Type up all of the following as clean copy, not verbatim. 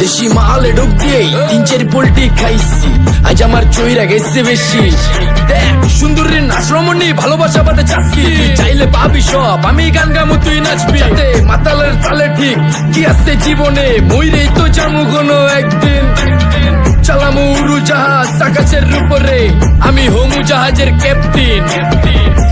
দেশি মালে ঢুক দিয়েই 3-4 পোল্টি খাইছি, আজ আমার চইরা গেছে বেশি। দেখ সুন্দরীর নাচ রমণী, ভালোবাসা বাদে চাচ্ছি, চাইলে পাবি সব, আমি গান গামু তুই নাচবি। মাতালের তালে ঠিক কি আছে জীবনে, মইরেই তো জামু কোনো একদিন। চালামু উড়োজাহাজ আকাশের উপরে, আমি হোমু জাহাজের ক্যাপ্টেন।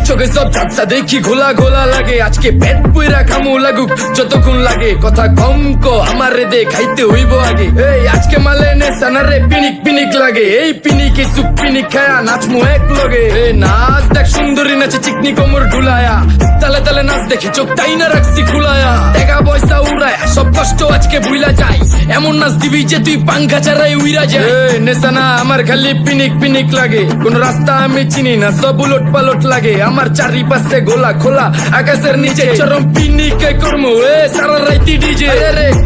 চোখে সব ঝাপসা দেখি ঘোলা ঘোলা লাগে, আজকে পেট পুইরা খামু লাগুক যতক্ষণ লাগে। কথা কম কো আমার রে খাইতে হইব আগে, এই আজকে মালে নে সানারে পিনিক পিনিক লাগে। এই পিনিকে চুপ পিনিক খায়া নাচমু এক লগে। এই নাচ দেখ সুন্দরী নাচে চিকনি কোমর ঢুলায়া, তালে তালে নাচ দেখে চোখ তাই না রাখছি খুলায়া। টাকা পয়সা উড়ায় সব কষ্ট আজকে ভুলা যায়, এমন নাচ দিবি যে তুই পাঙ্খা ছাড়াই উইরা যায়। নেশানা আমার খালি পিনিক পিনিক লাগে, কোন রাস্তা আমি চিনি না, সব উলট পালট লাগে। আমার চারিপাশে গোলা খোলা আকাশের নিচে, চরম পিনিকে করমু সারা রাইতি ডিজে।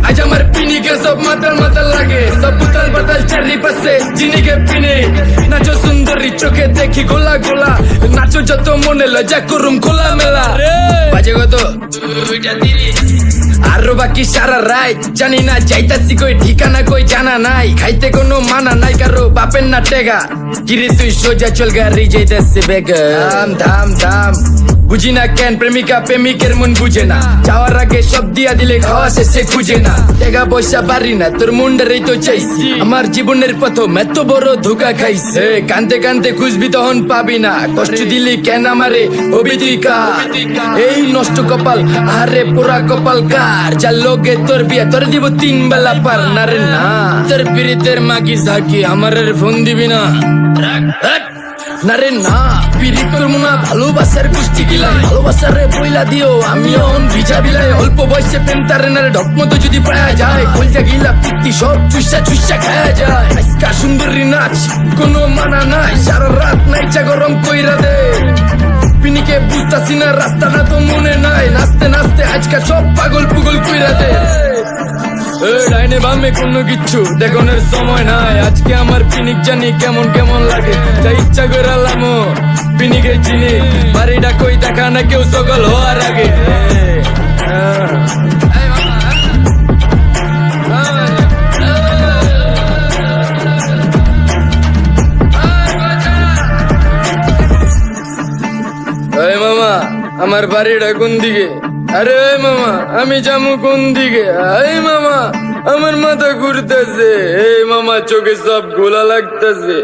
আজ আমার পিনিকে সব মাতাল মাতাল লাগে, সব উতাল বাতাল চারিপাশে জিনিকে পিনিক। নাচো সুন্দরী চোখে দেখি গোলা গোলা, নাচো যত মনে লজা করুম খোলা মেলা। বাজে কত আরো বাকি সারা রাত জানি না, যাইতাছি কই ঠিকানা কই জানা নাই। খাইতে কোনো মানা নাই কারো বাপের না টেগা, কিরে তুই সোজা চল গাড়ি যাইতাছে বেগা। ধাম ধাম ধাম বুঝি না কেন প্রেমিকা প্রেমিকের মন বুঝে না, যাওয়ার আগে সব দিয়া দিলে খাওয়া শেষে খুঁজে না। টাকা পয়সা পারি না তোর মুন্ডারেই তো চাইছি, আমার জীবনের প্রথম এত বড় ধোকা খাইছে। কানতে কানতে খুঁজবি তখন পাবি না, কষ্ট দিলি কেন আমারে হবি তুই কার। এই নষ্ট কপাল আরে পোড়া কপাল কার, যার লোকে তোর বিয়া তোর দিব 3 বেলা পার না রে না। তোর পিরিতের মাগি ঝাঁকি আমার ফোন দিবি না না রে না। পিরিত করবো না ভালোবাসার কুষ্টি গিলাই, ভালোবাসারে বইলা দিও আমি অন ভিজা বিলাই। অল্প বয়সে প্রেম তারে নারে ঢক মতো যদি পায়া যায়, কলজা গিলা পিত্তি সব চুষা চুষা খায়া যায়। আজকা সুন্দরী নাচ কোনো মানা নাই, সারা রাত নাইচা গরম কইরা দে। পিনিকে বুঝতাছি না রাস্তাটা তো মনে নাই, নাচতে নাচতে আজকা সব পাগল পুগল কইরা দে। ডাইনে বামে কোনো কিচ্ছু দেখনের সময় নাই, আজকে আমার পিনিক জানি কেমন কেমন লাগে। যা ইচ্ছা করে লামো পিনিকে চিনি, বাড়িটা কই দেখা না কেউ সকল হওয়ার আগে। মামা আমার বাড়িটা কোন দিকে? আরে মামা আমি যাবো কোন দিকে? এই মামা আমার মাথা ঘুরতেছে, এই মামা চোখে সব গোলা লাগতেছে।